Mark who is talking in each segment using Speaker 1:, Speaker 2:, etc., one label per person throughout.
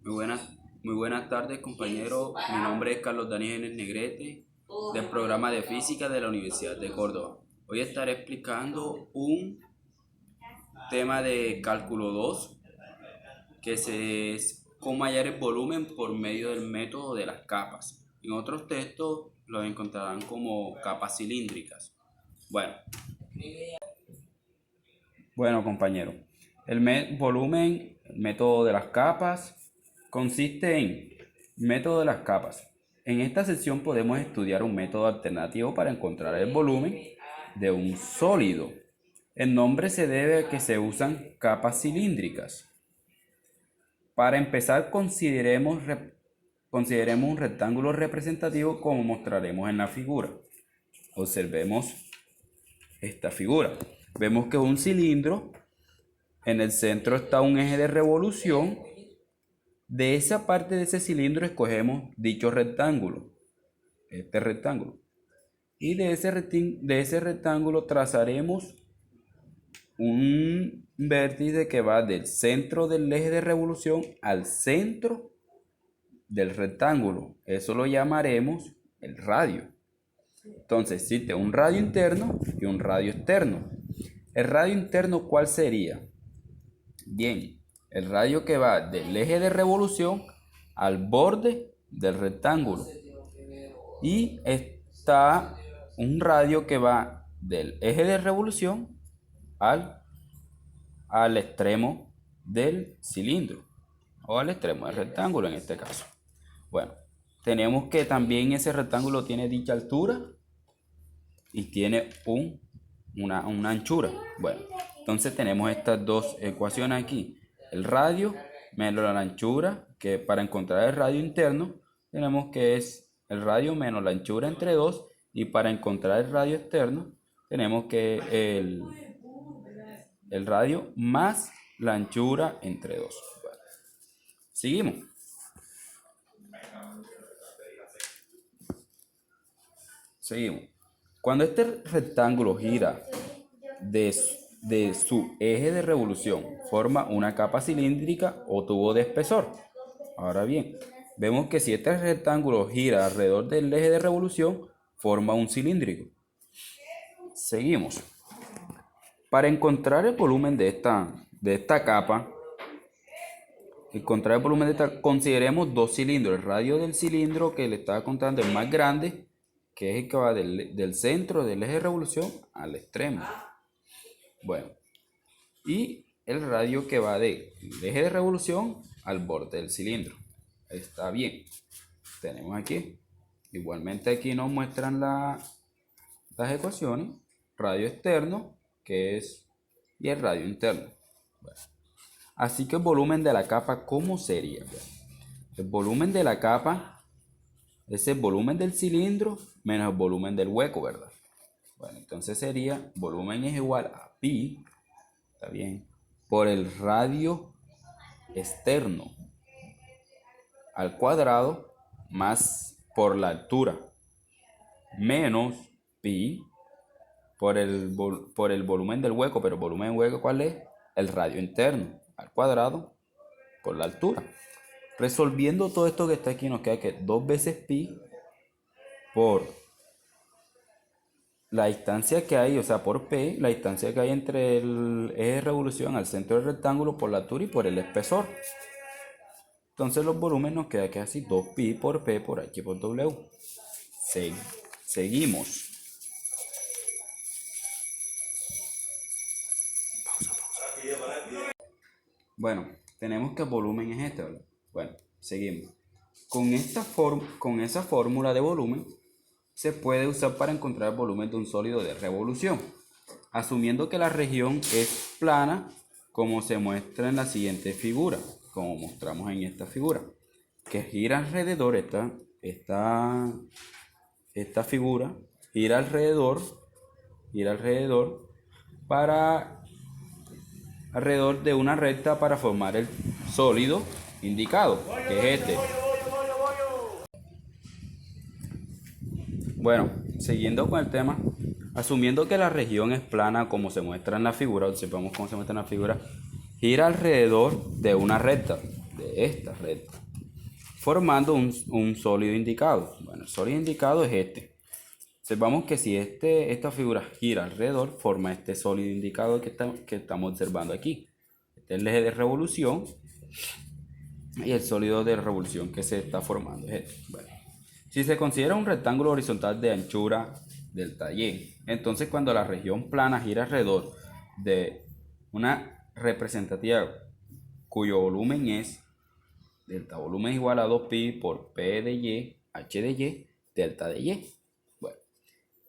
Speaker 1: Muy buenas, muy buenas tardes, compañero. Mi nombre es Carlos Daniel Negrete, del programa de física de la Universidad de Córdoba. Hoy estaré explicando un tema de cálculo 2 que se es cómo hallar el volumen por medio del método de las capas. En otros textos lo encontrarán como capas cilíndricas. Bueno, compañero, volumen, el método de las capas, consiste en método de las capas. En esta sección podemos estudiar un método alternativo para encontrar el volumen de un sólido. El nombre se debe a que se usan capas cilíndricas. Para empezar, consideremos un rectángulo representativo como mostraremos en la figura. Observemos esta figura. Vemos que es un cilindro. En el centro está un eje de revolución. De esa parte de ese cilindro escogemos dicho rectángulo, este rectángulo. Y de ese rectángulo trazaremos un vértice que va del centro del eje de revolución al centro del rectángulo. Eso lo llamaremos el radio. Entonces existe un radio interno y un radio externo. El radio interno, ¿cuál sería? Bien, el radio que va del eje de revolución al borde del rectángulo. Y está un radio que va del eje de revolución al extremo del cilindro o al extremo del rectángulo en este caso. Bueno, tenemos que también ese rectángulo tiene dicha altura y tiene una anchura. Bueno, entonces tenemos estas dos ecuaciones aquí. El radio menos la anchura, que para encontrar el radio interno tenemos que es el radio menos la anchura entre 2, y para encontrar el radio externo tenemos que el radio más la anchura entre 2. Bueno, seguimos. Seguimos. Cuando este rectángulo gira de su eje de revolución, forma una capa cilíndrica o tubo de espesor. Ahora bien, vemos que si este rectángulo gira alrededor del eje de revolución, forma un cilíndrico. Seguimos. Para encontrar el volumen de esta capa, consideremos dos cilindros. El radio del cilindro que le estaba contando es más grande, que es el que va del centro del eje de revolución al extremo. Bueno, y el radio que va del eje de revolución al borde del cilindro. Está bien. Tenemos aquí. Igualmente aquí nos muestran las ecuaciones. Radio externo, y el radio interno. Bueno, así que el volumen de la capa, ¿cómo sería? Bueno, el volumen de la capa es el volumen del cilindro menos el volumen del hueco, ¿verdad? Bueno, entonces sería volumen es igual a pi, está bien, por el radio externo al cuadrado más por la altura menos pi por el volumen del hueco. Pero el volumen del hueco, ¿cuál es? El radio interno al cuadrado por la altura. Resolviendo todo esto que está aquí, nos queda que 2 veces pi por la distancia que hay, o sea, por P, la distancia que hay entre el eje de revolución al centro del rectángulo por la altura y por el espesor. Entonces los volúmenes nos queda que es así, 2pi por P por H por W. Seguimos. Bueno, tenemos que el volumen es este, ¿verdad? Bueno, seguimos. Con esa fórmula de volumen se puede usar para encontrar el volumen de un sólido de revolución, asumiendo que la región es plana, como se muestra en la siguiente figura, como mostramos en esta figura, que gira alrededor, esta figura gira alrededor de una recta para formar el sólido indicado, que es este. Bueno, siguiendo con el tema, asumiendo que la región es plana como se muestra en la figura, observamos cómo se muestra en la figura, gira alrededor de una recta, de de esta recta, formando un sólido indicado. Bueno, el sólido indicado es este. Observamos que si esta figura gira alrededor, forma este sólido indicado que estamos observando aquí. Este es el eje de revolución y el sólido de revolución que se está formando es este. Bueno, si se considera un rectángulo horizontal de anchura delta Y, entonces cuando la región plana gira alrededor de una representativa cuyo volumen es delta volumen igual a 2pi por P de Y, H de Y, delta de Y. Bueno,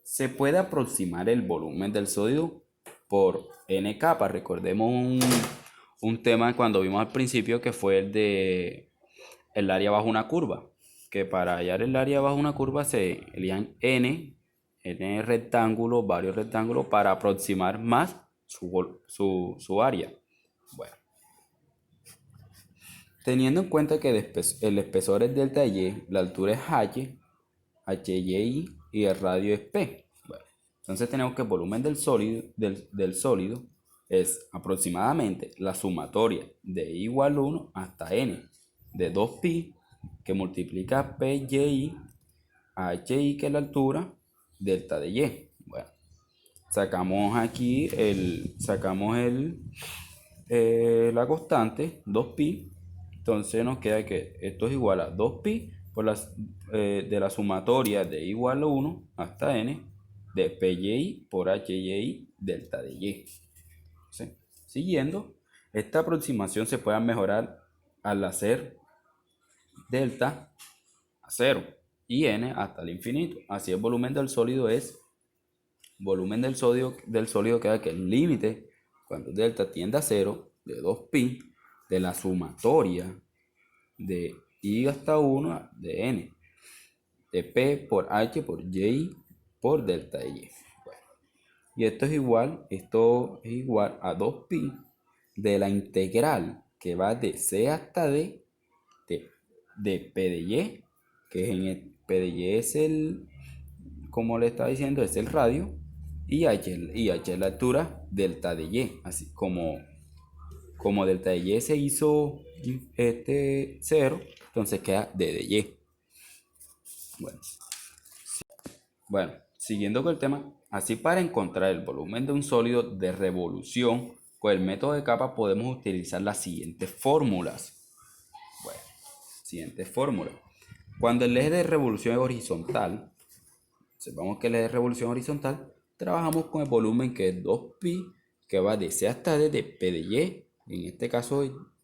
Speaker 1: se puede aproximar el volumen del sólido por n capas. Recordemos un tema cuando vimos al principio que fue el de el área bajo una curva, que para hallar el área bajo una curva se elijan n rectángulos, varios rectángulos para aproximar más su área. Bueno, teniendo en cuenta que el espesor es delta Y, la altura es h, HY y el radio es P. Bueno, entonces tenemos que el volumen del sólido es aproximadamente la sumatoria de I igual 1 hasta n de 2pi que multiplica PY a HY, que es la altura, delta de Y. Bueno, sacamos aquí la constante 2pi. Entonces nos queda que esto es igual a 2pi de la sumatoria de igual a 1 hasta n de PY por HY delta de Y. ¿Sí? Siguiendo, esta aproximación se puede mejorar al hacer delta a 0 y n hasta el infinito. Así el volumen del sólido queda que el límite cuando delta tiende a 0 de 2pi de la sumatoria de I hasta 1 de n de P por H por Y por delta de Y. Bueno, y esto es igual a 2pi de la integral que va de C hasta D de P de Y, que en el P de Y es como le estaba diciendo, es el radio, y H es la altura delta de Y. Así como delta de Y se hizo 0, entonces queda D de Y. Bueno, siguiendo con el tema, así para encontrar el volumen de un sólido de revolución con el método de capa podemos utilizar las siguientes fórmulas. Bueno, siguiente fórmula. Cuando el eje de revolución es horizontal, observamos que el eje de revolución horizontal, trabajamos con el volumen que es 2pi, que va de C hasta D de P de Y. En este caso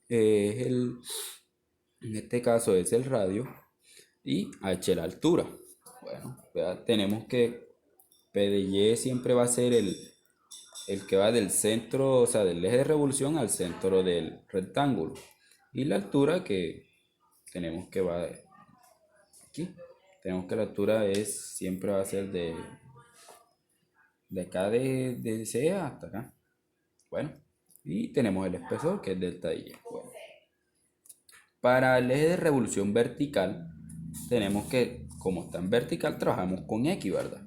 Speaker 1: es el radio y H la altura. Bueno, tenemos que P de Y siempre va a ser el que va del centro, o sea, del eje de revolución al centro del rectángulo. Y la altura que tenemos que va aquí. Tenemos que la altura siempre va a ser de acá de C hasta acá. Bueno, y tenemos el espesor que es delta Y. Bueno, para el eje de revolución vertical, tenemos que, como está en vertical, trabajamos con X, ¿verdad?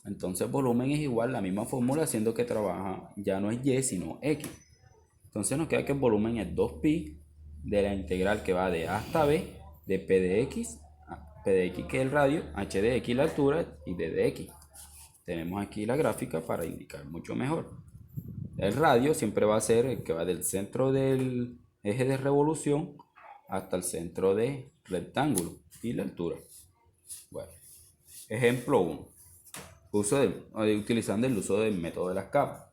Speaker 1: Entonces volumen es igual, la misma fórmula, haciendo que trabaja, ya no es Y, sino X. Entonces nos queda que el volumen es 2pi de la integral que va de A hasta B, de P de X que es el radio, H de X la altura y D de X. Tenemos aquí la gráfica para indicar mucho mejor. El radio siempre va a ser el que va del centro del eje de revolución hasta el centro del rectángulo y la altura. Bueno, ejemplo 1. Utilizando el uso del método de las capas.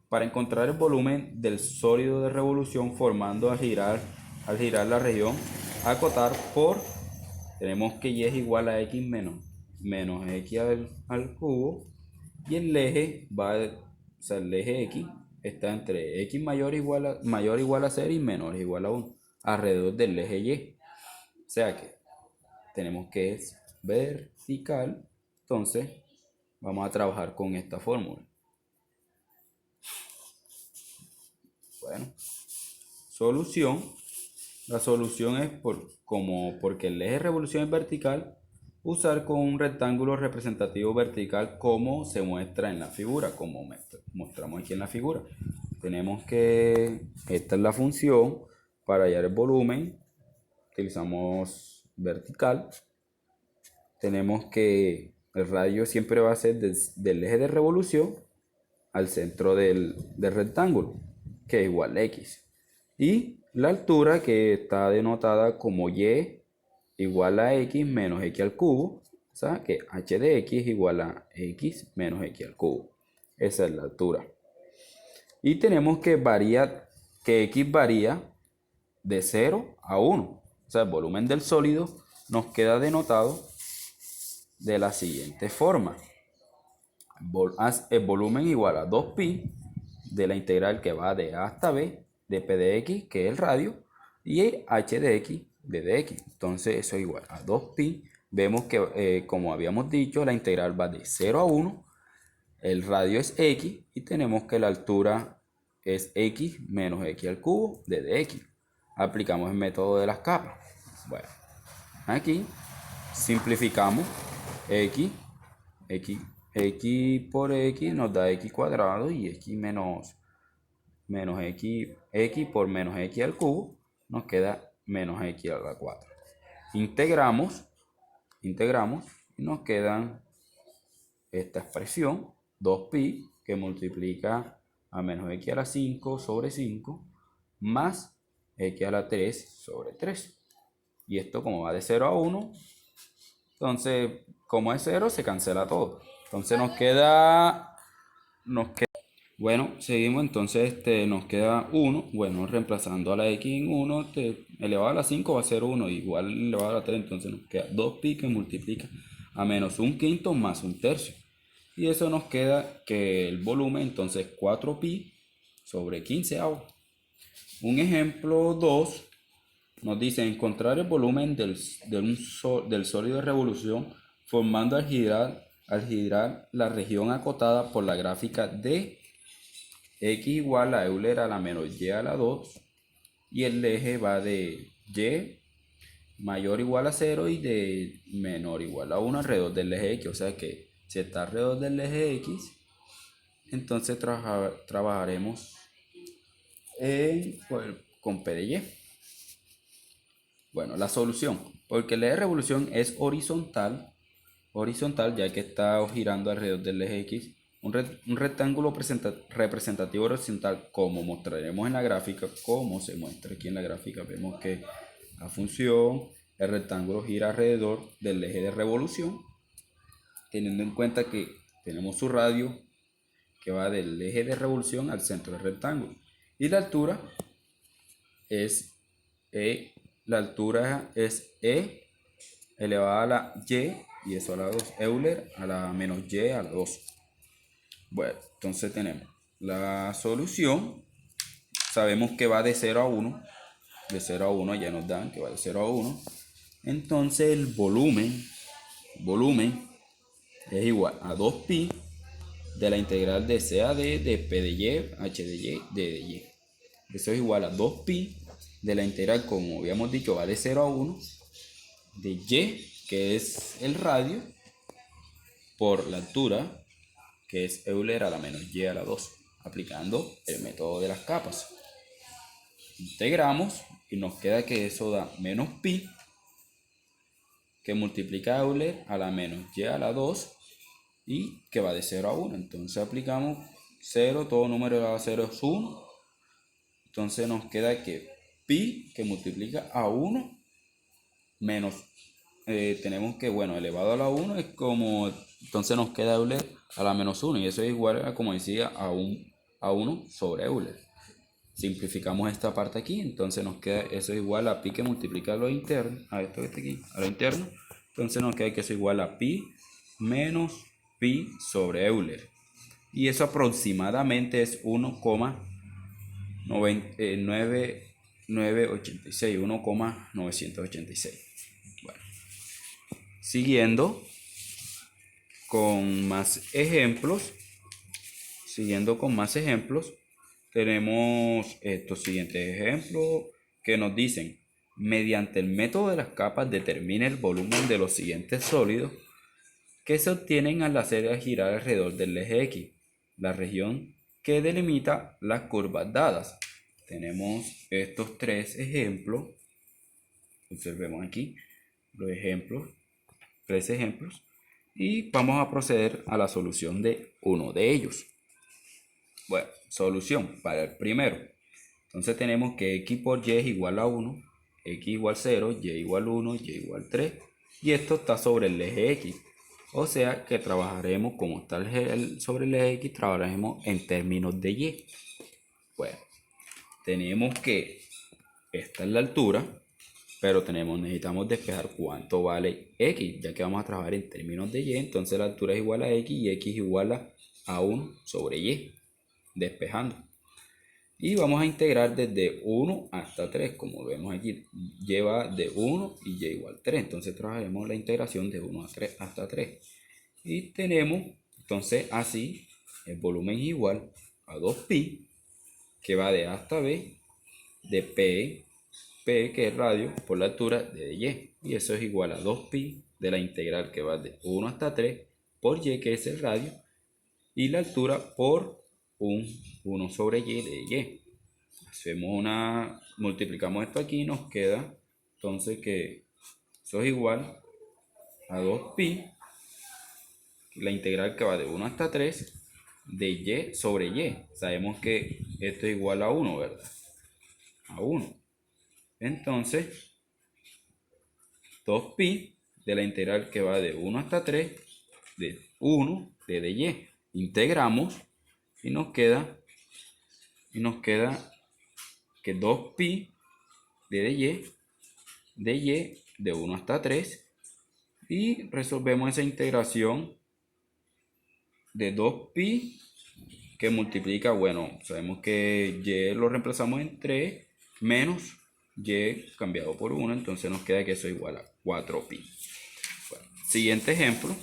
Speaker 1: Para encontrar el volumen del sólido de revolución formando al girar la región, acotar por, tenemos que Y es igual a X menos X al cubo, y el eje el eje X está entre X mayor o igual a 0 y menor o igual a 1, alrededor del eje Y. O sea que tenemos que es vertical, entonces vamos a trabajar con esta fórmula. Bueno, solución. La solución es porque el eje de revolución es vertical, usar con un rectángulo representativo vertical como se muestra en la figura, como mostramos aquí en la figura. Tenemos que, esta es la función para hallar el volumen utilizamos vertical, tenemos que el radio siempre va a ser del eje de revolución al centro del rectángulo, que es igual a X. Y la altura, que está denotada como Y igual a X menos X al cubo, o sea que h de X es igual a X menos X al cubo. Esa es la altura. Y tenemos que X varía de 0 a 1. O sea, el volumen del sólido nos queda denotado de la siguiente forma. El volumen igual a 2pi de la integral que va de A hasta B de P de X, que es el radio, y H de X de dx. Entonces eso es igual a 2pi. Vemos que, como habíamos dicho, la integral va de 0 a 1. El radio es X y tenemos que la altura es X menos X al cubo de dx. Aplicamos el método de las capas. Bueno, aquí simplificamos X por X nos da X cuadrado, y X menos X por menos X al cubo nos queda menos X a la 4. Integramos y nos quedan esta expresión 2pi, que multiplica a menos X a la 5 sobre 5 más X a la 3 sobre 3. Y esto, como va de 0 a 1, entonces como es 0 se cancela todo. Entonces nos queda bueno, seguimos. Entonces nos queda 1. Bueno, reemplazando a la X en 1, elevado a la 5 va a ser 1, igual elevado a la 3, entonces nos queda 2pi, que multiplica a menos 1/5 más 1/3. Y eso nos queda que el volumen entonces 4pi sobre 15. Un ejemplo 2 nos dice encontrar el volumen del sólido de revolución formando al girar la región acotada por la gráfica de X igual a Euler a la menos Y a la 2, y el eje va de Y mayor o igual a 0 y de menor o igual a 1 alrededor del eje X. O sea que si está alrededor del eje X, entonces trabajaremos con P de Y. Bueno, la solución, porque el eje de revolución es horizontal, ya que está girando alrededor del eje X. Un rectángulo representativo horizontal, como mostraremos en la gráfica, como se muestra aquí en la gráfica, vemos que la función, el rectángulo gira alrededor del eje de revolución, teniendo en cuenta que tenemos su radio que va del eje de revolución al centro del rectángulo. Y la altura es E elevada a la Y, y eso a la 2, Euler a la menos Y a la 2. Bueno, entonces tenemos la solución. Sabemos que va de 0 a 1. De 0 a 1 ya nos dan que va de 0 a 1. Entonces el volumen es igual a 2pi de la integral de C a D de P de Y, H de Y, D de Y. Eso es igual a 2pi de la integral, como habíamos dicho, va de 0 a 1, de Y, que es el radio, por la altura, que es Euler a la menos Y a la 2, aplicando el método de las capas. Integramos y nos queda que eso da menos pi, que multiplica a Euler a la menos Y a la 2, y que va de 0 a 1. Entonces aplicamos 0, todo número elevado a 0 es 1. Entonces nos queda que pi, que multiplica a 1, menos, tenemos que, bueno, elevado a la 1 es como, entonces nos queda Euler a la menos 1, y eso es igual a, como decía, a 1 sobre Euler. Simplificamos esta parte aquí, entonces nos queda eso es igual a pi, que multiplica a lo interno, a esto que está aquí, a lo interno. Entonces nos queda que eso es igual a pi menos pi sobre Euler. Y eso aproximadamente es 1,986. Bueno, siguiendo con más ejemplos, tenemos estos siguientes ejemplos que nos dicen: mediante el método de las capas determina el volumen de los siguientes sólidos que se obtienen al hacer girar alrededor del eje X, la región que delimita las curvas dadas. Tenemos estos tres ejemplos Observemos aquí los ejemplos, 3 ejemplos, y vamos a proceder a la solución de uno de ellos. Bueno, solución para el primero. Entonces tenemos que x por y es igual a 1, x igual 0, y igual 1, y igual 3. Y esto está sobre el eje x. O sea que trabajaremos, como está sobre el eje x, trabajaremos en términos de y. Bueno, tenemos que esta es la altura, pero necesitamos despejar cuánto vale x, ya que vamos a trabajar en términos de y. Entonces la altura es igual a x y x igual a 1 sobre y, despejando. Y vamos a integrar desde 1 hasta 3, como vemos aquí, lleva de 1 y y igual 3. Entonces trabajaremos la integración de 1 a 3 hasta 3. Y tenemos, entonces así, el volumen es igual a 2pi, que va de A hasta B, de P que es radio, por la altura de y. Y eso es igual a 2pi de la integral que va de 1 hasta 3, por y, que es el radio, y la altura por 1 sobre y de y. Multiplicamos esto aquí y nos queda entonces que eso es igual a 2pi, la integral que va de 1 hasta 3 de y sobre y. Sabemos que esto es igual a 1, ¿verdad? A 1. Entonces 2pi de la integral que va de 1 hasta 3 de 1 de y. Integramos y nos queda que 2pi de y de 1 hasta 3, y resolvemos esa integración de 2pi que multiplica, bueno, sabemos que y lo reemplazamos en 3 menos y cambiado por 1, entonces nos queda que eso es igual a 4pi. Bueno, siguiente ejemplo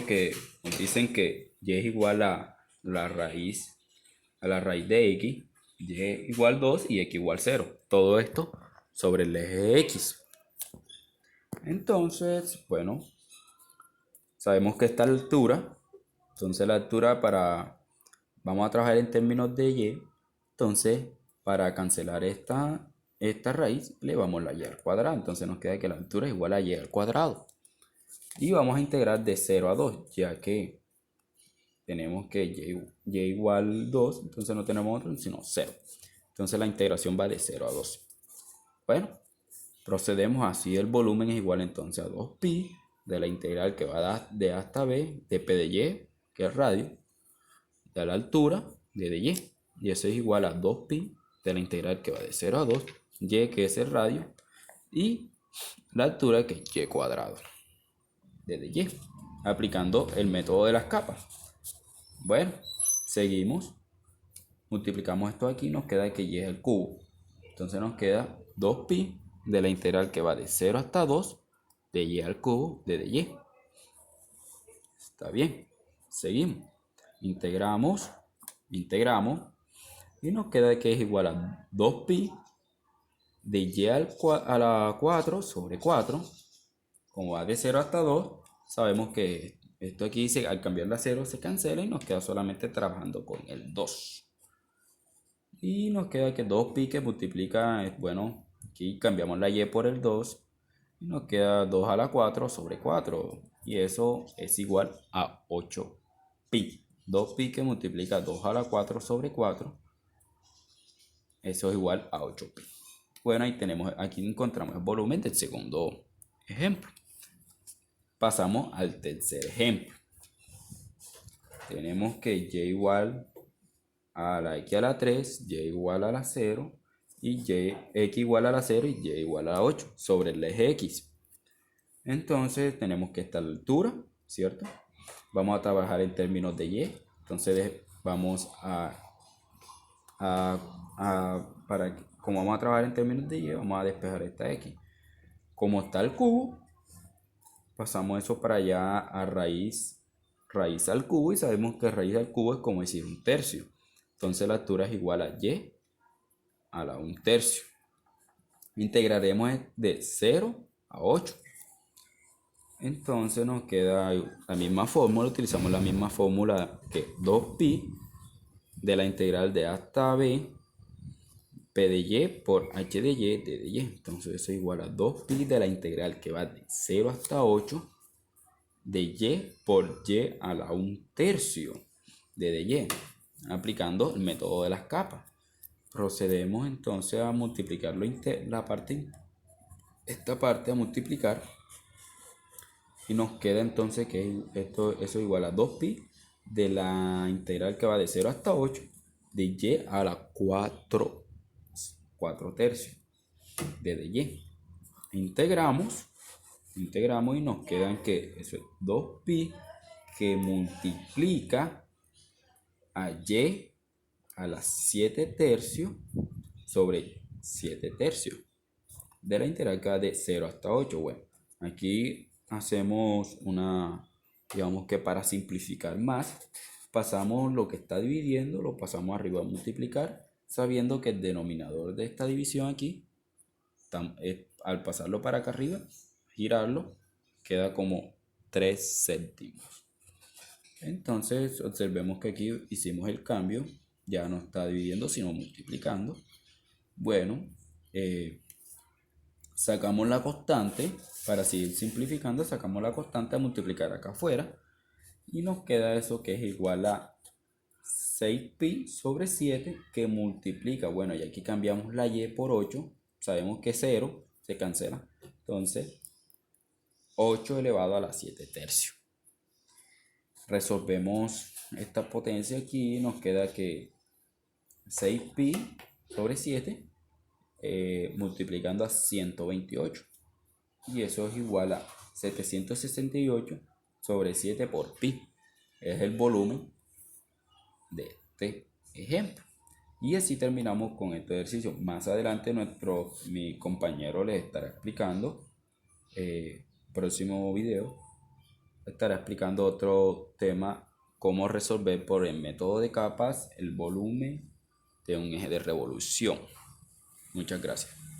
Speaker 1: que nos dicen que y es igual a la raíz de x, y igual 2 y x igual 0. Todo esto sobre el eje x. Entonces, bueno, sabemos que esta altura, entonces la altura vamos a trabajar en términos de y, entonces para cancelar esta raíz le vamos la y al cuadrado, entonces nos queda que la altura es igual a y al cuadrado. Y vamos a integrar de 0 a 2, ya que tenemos que y igual 2, entonces no tenemos otro sino 0. Entonces la integración va de 0 a 2. Bueno, procedemos así. El volumen es igual entonces a 2pi de la integral que va de A hasta B de P de Y, que es radio, de la altura de y. Y eso es igual a 2pi de la integral que va de 0 a 2, y que es el radio, y la altura que es y cuadrado de y, aplicando el método de las capas. Bueno, seguimos. Multiplicamos esto aquí, nos queda que y es el cubo. Entonces nos queda 2pi de la integral que va de 0 hasta 2 de y al cubo de y. Está bien. Seguimos. Integramos y nos queda que es igual a 2pi de y a la 4 sobre 4. Como va de 0 hasta 2, sabemos que esto aquí al cambiar la 0 se cancela y nos queda solamente trabajando con el 2. Y nos queda que 2pi que multiplica, bueno, aquí cambiamos la y por el 2 y nos queda 2 a la 4 sobre 4, y eso es igual a 8pi. 2pi que multiplica 2 a la 4 sobre 4, eso es igual a 8pi. Bueno, aquí encontramos el volumen del segundo ejemplo. Pasamos al tercer ejemplo. Tenemos que y igual a la x a la 3, y igual a la 0, y x igual a la 0 y y igual a la 8 sobre el eje x. Entonces tenemos que esta altura, ¿cierto? Vamos a trabajar en términos de y. Entonces vamos como vamos a trabajar en términos de y, vamos a despejar esta x. Como está el cubo, pasamos eso para allá a raíz al cubo, y sabemos que raíz al cubo es como decir 1/3. Entonces la altura es igual a y a la 1/3. Integraremos de 0 a 8. Entonces nos queda la misma fórmula, utilizamos la misma fórmula que 2pi de la integral de A hasta B P de y por h de y, d de y. Entonces eso es igual a 2pi de la integral que va de 0 hasta 8 de y por y a la 1/3 de y, aplicando el método de las capas. Procedemos entonces a multiplicar esta parte a multiplicar, y nos queda entonces que eso es igual a 2pi de la integral que va de 0 hasta 8 de y a la 4/3 de y. Integramos y nos quedan que eso es 2pi que multiplica a y a la 7/3 sobre 7/3 de la integral que va de 0 hasta 8. Bueno, aquí hacemos digamos que para simplificar más, pasamos lo que está dividiendo, lo pasamos arriba a multiplicar, sabiendo que el denominador de esta división aquí, al pasarlo para acá arriba, girarlo, queda como 3 céntimos. Entonces observemos que aquí hicimos el cambio, ya no está dividiendo sino multiplicando. Bueno, sacamos la constante, para seguir simplificando, sacamos la constante a multiplicar acá afuera y nos queda eso que es igual a 6pi sobre 7 que multiplica, bueno, y aquí cambiamos la y por 8, sabemos que 0 se cancela, entonces 8 elevado a la 7/3. Resolvemos esta potencia aquí, nos queda que 6pi sobre 7 multiplicando a 128, y eso es igual a 768 sobre 7 por pi, es el volumen de este ejemplo. Y así terminamos con este ejercicio. Más adelante mi compañero les estará explicando, próximo video estará explicando otro tema, cómo resolver por el método de capas el volumen de un eje de revolución. Muchas gracias.